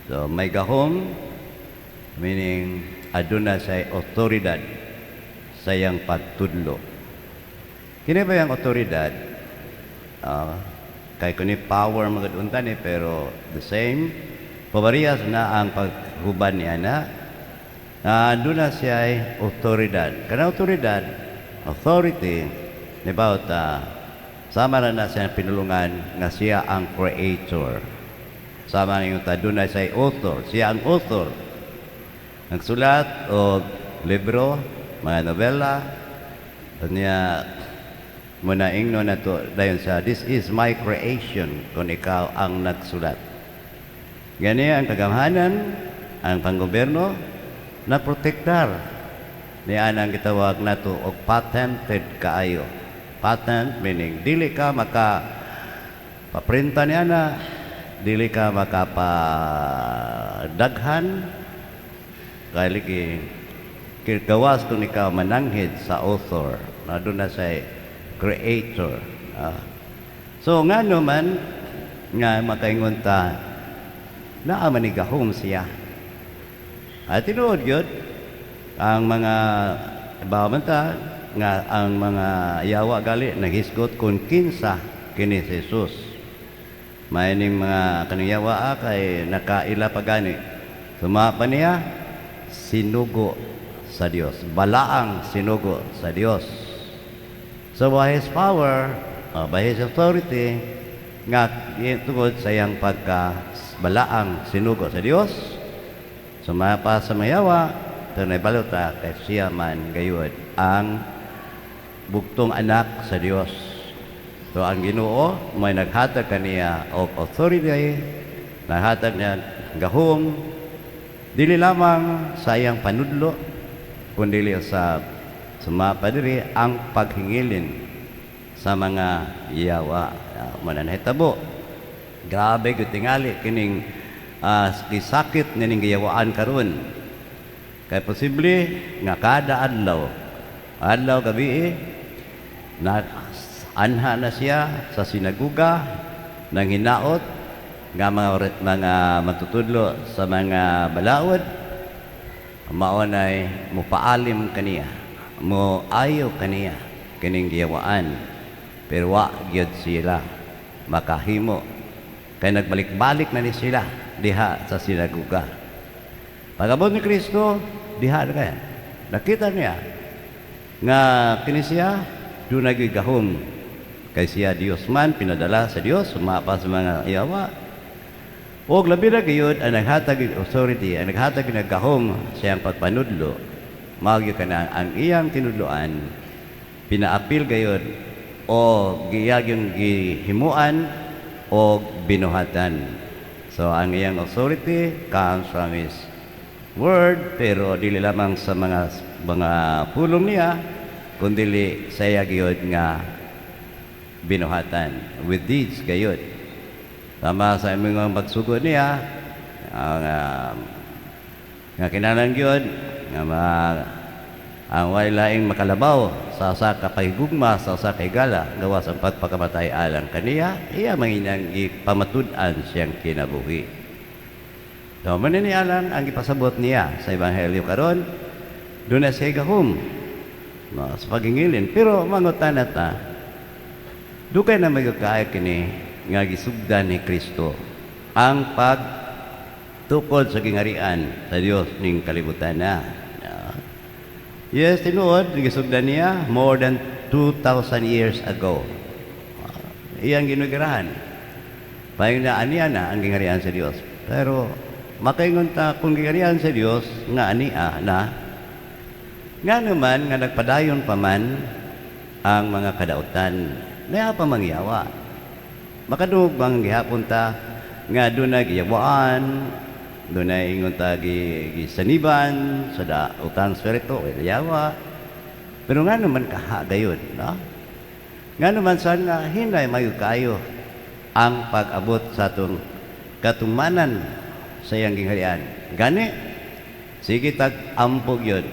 So may gahom meaning aduna say otoridad sa iyang pagtudlo. Kini ba yung otoridad? Kay kuni power magaduntan pero the same pabariyas na ang paghuban niya na aduna siya ay otoridad. Kana otoridad, authority, about sama na siya pinulungan nga siya ang creator. Sama na yung taduna siya ay author. Siya ang author. Nagsulat o libro, mga novela, niya muna ingno na to dayon sa this is my creation kung ikaw ang nagsulat. Gani ang kagamhanan, ang panggoberno na protektar niya ang gitawag nato og patented kaayo. Patent meaning dili ka maka paprinta niya na, dili ka makapadaghan kay ligi gawas kung ikaw mananghid sa author na doon na sa creator. So nga naman nga makaingon ta na manigahom siya at tinuod yun ang mga ibaman ta nga ang mga yawa gali naghisgot kung kinsa kini si Jesus. May ning mga kanang yawa kay nakaila pa gani sumapa niya sinugo sa Dios, balaang sinugo sa Dios. So by His power, by His authority, nga tungod sa iyang pagka-balaang sinugo sa Dios, sumapa sa mayawa, ito na ibalota kay siya man gayud ang bugtong anak sa Dios. So ang Ginoo may naghatag kaniya of authority, naghatag niya gahom, dili lamang sa iyang panudlo, kundi sa sumapa diri ang paghingilin sa mga yawa. Mananahitabo, grabe gyud tingali kining sakit nining giyawaan karon. Kay posible nga kada adlaw gabi na anha na siya sa sinaguga nang hinaot nga mga matutudlo sa mga balaod, maunay mo paalim kaniya, mo ayaw kaniya kining giyawaan, pero wa gyud sila makahimo kay nagbalik-balik na ni sila diha sa sinaguga. Pagabot ni Kristo diha na kaya nakita niya nga kini siya dunay gahom kay siya Dios man pinadala sa Dios sumapa sa mga yawa. O labi na gayud ang naghatag authority, ang naghatag ng gahom sa iyang pagpanudlo, magyo ka na ang iyang tinudloan, pinaapil gayud o giyagyong gihimuan o binuhatan. So ang iyang authority comes from His word, pero dili lamang sa mga pulong niya, kundi sa iya gayud nga binuhatan with deeds gayud. Tama sa imong pagsugod niya nga kinahanglan gyud nga ang walaing makalabaw sa usa ka pahigugma sa usa ka higala gawas ang pagpakamatay alang kaniya, iya manginang ipamatud-an siyang kinabuhi. So maninialang ang ipasabot niya sa ebanghelyo karon doon na siya gahom sa pagingilin, pero mangutan ta dugay na magkakaay kini nga gisugdan ni Kristo ang pagtukod sa gingarian sa Dios ning kalibutan na. Yes, tinuod gisugdan niya more than 2,000 years ago. Iyang ginugirahan. Payung na aniya na ang gingarian sa Dios. Pero makaingon ta kung gingarian sa Dios nga ania na nga naman nga nagpadayon pa man ang mga kadautan na pa mangyawa. Makadug bang gihapon ta nga dunay giyawaan, dunay ingon ta gisaniban sa utang spirito yawa. Pero nga naman kahagayon, no? Nga naman saan nga hinay mayo kayo ang pag-abot sa atong katumanan sa iyang gingharian. Gani sige tag ampog yun.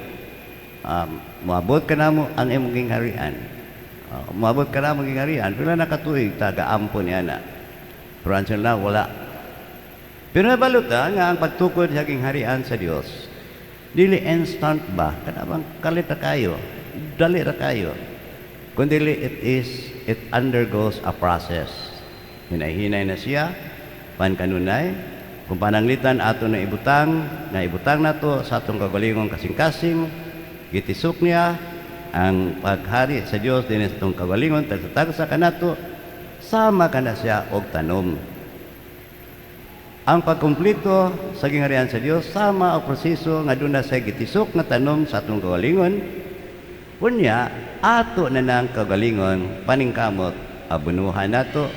Moabot ka na mo ang imong gingharian. Umabot ka na maging harian, pila nakatuig, taga-ampo niya na. Pero answer na, wala. Pero nabaluta nga ang pagtukod sa aking harian sa Dios dili instant ba kanabang kalit ra kayo, dali ra kayo, kundi it undergoes a process. Hinay-hinay na siya pankanunay kung pananglitan ato na ibutang nato sa atong kagalingon kasing-kasing gitisok niya ang paghari sa Dios dinhi sa atong kagalingon tagsa kanato sama kana siya og tanom. Ang pagkumpleto sa gingharian sa Dios sama ang proseso nga doon na sa gitisok nga tanom sa atong kagalingon. Unya ato na nang kagalingon paningkamot abunuhan nato,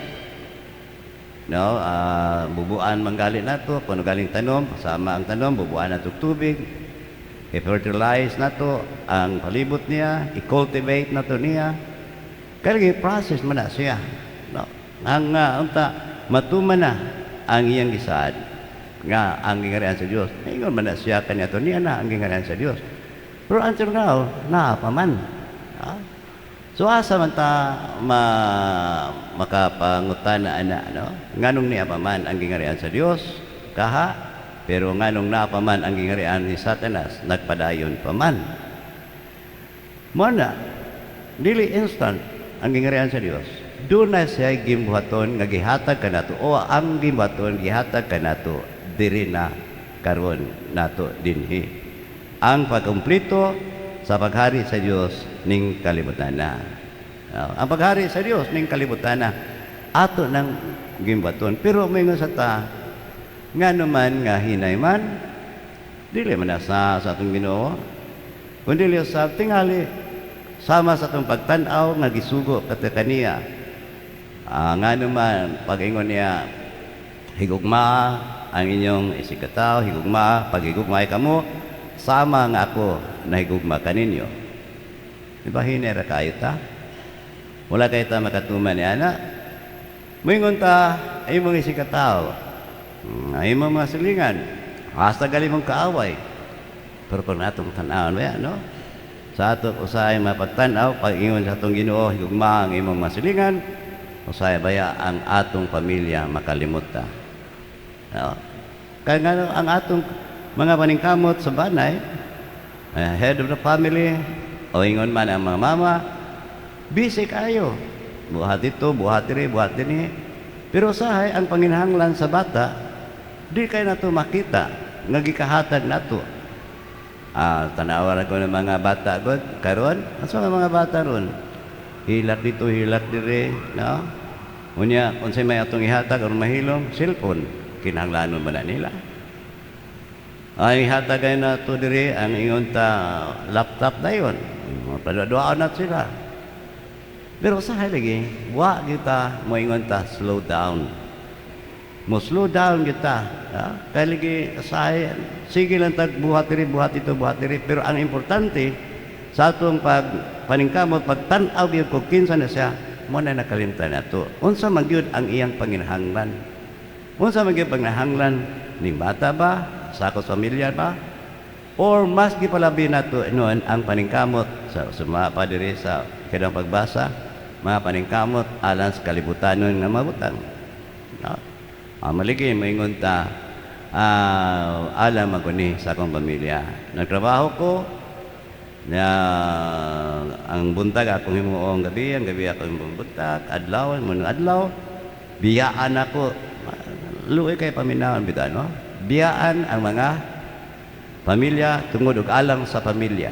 no, bubuan manggali nato kuno galing tanom, sama ang tanom bubuan nato tubig, i-fertilize nato ang palibot niya, i-cultivate nato niya. Kaya process man na siya, no, ang unta matuman na ang iyang gisaad nga ang gingharian sa Dios. Ingon man na siya kaniya to niya na ang gingharian sa Dios. Pero until now, naapaman. So asa man ta makapangutan na ana, no? Nganong niya paman ang gingharian sa Dios kaha, pero nganong naapaman ang gingharian ni Satanas nagpadayon paman. Muna dili instant ang gingharian sa Dios. Doon na siya gimbuhaton nga gihatag kanato o ang gimbuhaton gihatag kanato diri na karon nato dinhi ang pagkumpleto sa paghari sa Dios ning kalibutan na. Ang paghari sa Dios ning kalibutan na ato nang gimbuhaton, pero may nga sa ta nga naman nga hinay man dili man na sa atong Ginoo kundi sa tingali sama sa atong pagtan-aw nga gisugo kata kaniya. Nga naman, pag-ingon niya, higugma ang inyong isikataw, higugma, pag-higugmay kamo, sama nga ako na higugma kaninyo. Diba hinera kayo ta? Wala kayo ta makatuman niya na. Moingon ta, ay mong isikataw, ay mong mga silingan, hasta gali mong kaaway. Pero kung natong tanaw na yan, no? Sa ato usay mapagtanaw, pag-ingon sa atong Ginoo, higugma ang imong mga silingan, usay baya ang atong pamilya makalimot ta. No? Kaya nga ang atong mga paningkamot sa banay, head of the family, o ingon man ang mga mama, busy kayo. Buhat ito, buhat diri, buhat din. Pero usahay ang panginahanglan sa bata, di kayo nato makita, nga gikahatag nato. Tanawa ko ng mga bata god karon, asa mga bata ron? Hilak dito, hilak dire, no? Unya, kung say may atong ihatag o mahilong, cellphone, kinahanglanon ba na nila? Ay ihatag kayo na ito dire, ang ingon ta laptop na yun. Padaduaan na sila. Pero sa lagi, wa kita mo ingon ta slow down. Mo slow down kita. Kaya lagi sige lang tag buhat diri, buhat ito, buhat diri. Pero ang importante, sa atong paningkamot, pagtanaw gyud ko kinsa na siya, mo na nakalimtan nato. Unsa man gyud ang iyang panginahanglan? Unsa man gyud panginahanglan ning bata ba? Sa ako pamilya ba? Or mas gipalabi nato noon ang paningkamot sa suma pa diri sa kadang pagbasa, mga paningkamot alang sa kalibutanon nga mabutang. No? Maligi maingon ta alam maguni sa akong pamilya. Nagtrabaho ko na ang buntag akong himuong gabi, ang gabi akong himuong buntag, adlaw, munong adlaw, biyaan ako, luoy kay paminawan bita, no? Biyaan ang mga pamilya tungod og alang sa pamilya.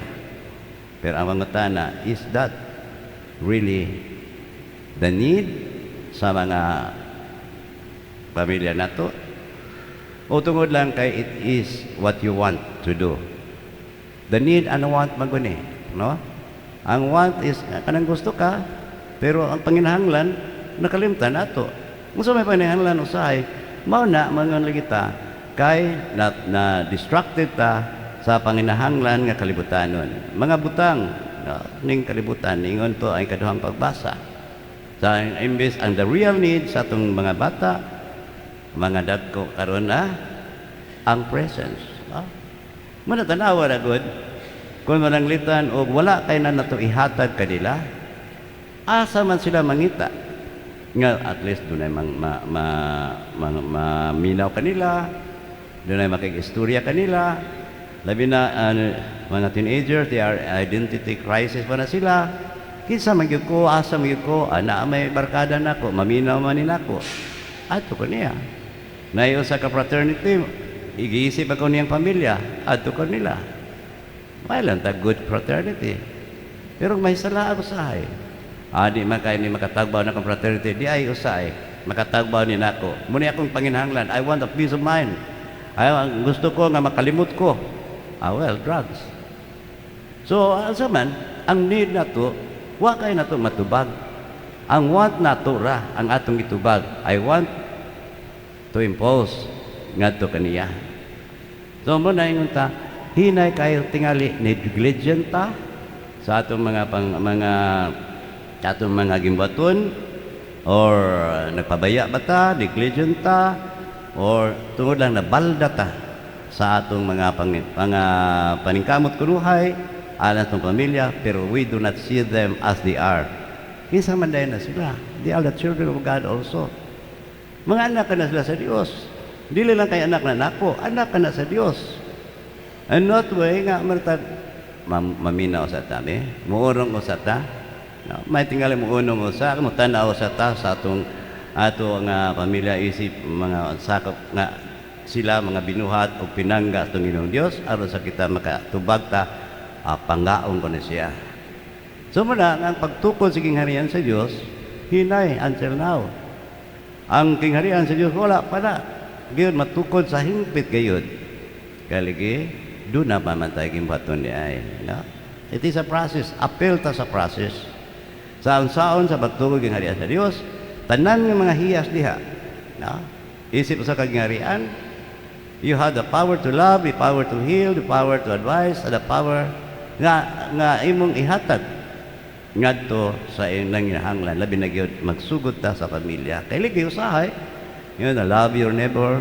Pero ang mga tana, is that really the need sa mga pamilya nato? O tungod lang kay it is what you want to do? The need and want maguni, no? Ang want is kanang gusto ka, pero ang panginahanglan nakalimtan nato. Unsa may panginahanglan usahay, mao na mangon lagi ta kay na distracted ta sa panginahanglan nga kalibutanon. Mga butang ning kalibutan ingon to ay kaduhang pagbasa. Sa imbes ang the real need sa atong mga bata, mga dagko karon ang presence. Manatanawa na good, kung mananglitan o wala kay na nato ihatag kanila, asa man sila mangita nga at least doon ay maminaw kanila, doon ay makikistorya kanila, labi na mga teenagers, they are identity crisis pa na sila. Kinsa magyud ko, asa magyud ko, ana may barkada nako, maminaw man nako. Ato ko niya. Nayo sa ka-fraternity, igiisip ako niyang pamilya, ato ko nila. May lang ta good fraternity. Pero may sala ako sahay. Di man kayo ni makatagbaw na kong fraternity, di ay usay. Makatagbaw ni nako. Muna akong panginahanglan, I want a peace of mind. Gusto ko nga makalimot ko. Well, drugs. So, asa man, ang need na to, wa kay na to matubag. Ang want na to ra, ang atong itubag. I want to impose ngadto kaniya. So, muna ingon ta, hinay kayo tingali negligent ta sa atong atong mga gimbaton or nagpabaya ba ta, negligent ta, or tungod lang nabalda ta sa atong mga paningkamot kunuhay, alang atong pamilya, pero we do not see them as they are. Kinsa man dayon na sila. They are the children of God also. Mga anak ka na sila sa Dios. Dili lang kay anak na nako, anak ka na sa Dios. And not way nga martag maminaw sa tami, muurong sa ta. No, may tingali muunong sa mo tanaw sa ta sa atong pamilya isip mga sakop nga sila mga binuhat o pinangga sa Ginoong Dios aron sa kita makatubag ta panggaon ko na siya. So muna ang pagtukod sa kingharian sa Dios hinay until now. Ang kingharian sa Dios wala pa na. Gayon matukod sa hingpit gayon. Kaligi doon na mamantay kimbaton di ay. No? It is a process. Appeal ta sa process. Saon-saon sa pagtukod kingharian sa Dios, tanan ng mga hiyas diha. No? Isip sa kagingharian, you have the power to love, the power to heal, the power to advise, the power nga imong ihatag ngadto sa inang hinahanglan labi na gyud magsugod ta sa pamilya. Kay ligi usahay, you know, love your neighbor,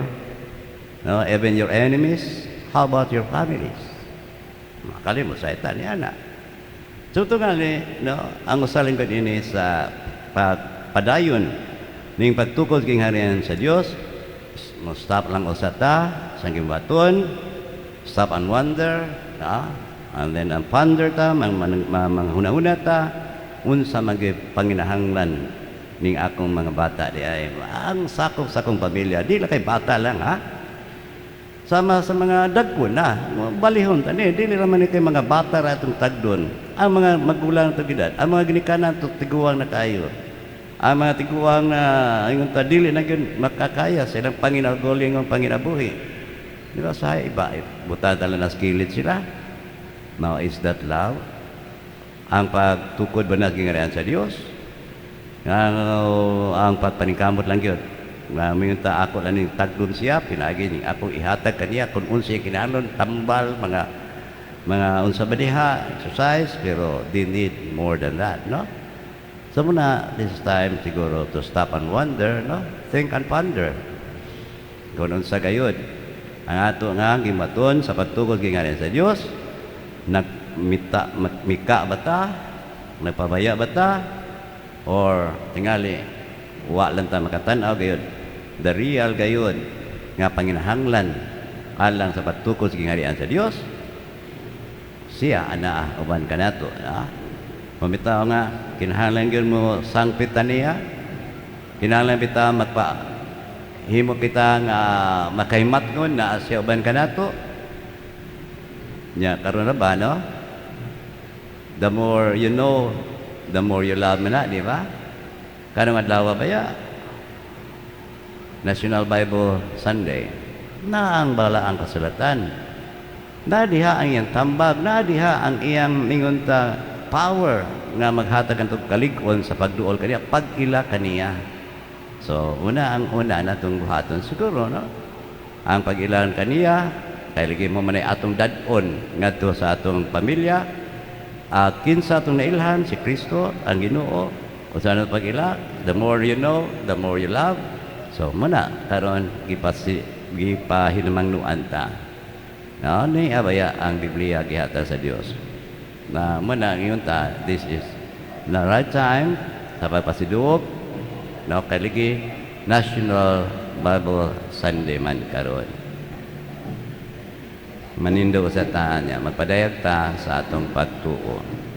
no, even your enemies. How about your families? Makalimot sa ita ni ana. So ito nga no, ang usaling ko din sa padayon ning pagtukod kingharian sa Dios, mo stop lang usata sa gimbaton, stop and wonder, and then ang ponder ta, manghuna-huna ta, unsa panginahanglan ning akong mga bata di ay ang sakop sa akong pamilya, di lang kay bata lang ha. Sama sa mga dagko na, balihon tani, dili raman ni kay mga bata ra atong tagdon. Ang mga magulang to gidad, ang mga ginikanan to tiguang na kayo. Ang mga tiguang na ingon ta dili na gyud makakaya sa ilang panginabuhi ng panginabuhi. Di ba sa iba buta tala na skillet sila. Now is that love? Ang pagtukod ba na kingharian sa Dios? Ang pagpaningkamot lang yun. Minta ako lang yung tagdon siya, pinagi niya akong ihatag kaniya kung unsay kinahanglan, tambal, mga unsa ba diha, exercise, pero they need more than that, no? So muna, this time siguro to stop and wonder, no? Think and ponder. Kung unsa gayud, ang ato nga gimaton sa pagtukod kingharian sa Dios, mika ba ta, nagpabaya ba ta, or tingali wa lang ta makatan-aw gayud the real gayud nga panginahanglan alang sa pagtukod sa kingharian sa Dios, siya ana uban kanato pamitaw nga kinahanglan gyud mo sangpitan niya, kinahanglan kita himo kita nga makahimatngon na siya uban kanato nya karon na ba no? The more you know, the more you love mo na, di ba? Kanong adlaw ba ya? National Bible Sunday. Na ang bala ang kasulatan. Na diha ang iyang tambag, na diha ang iyang mingunta power nga maghatag ang kalig-on sa pagduol kaniya, pag-ila kaniya. So, ang una natong buhaton siguro, no? Ang pag-ilan kaniya, kay lagi mo man ay atong dad-on ngadto sa atong pamilya. Kinsa atong nailhan si Kristo ang Ginoo. O sa anong pag-ila, the more you know, the more you love. So, muna, karon gipahinamangnuan ta. No, ni abaya ang Biblia gihata sa Dios. Na muna ngayon ta, this is the right time sa pagpasiduog no kaligi National Bible Sunday man karon. Manindo sa taan niya, magpadayag ta sa atong pagtuon.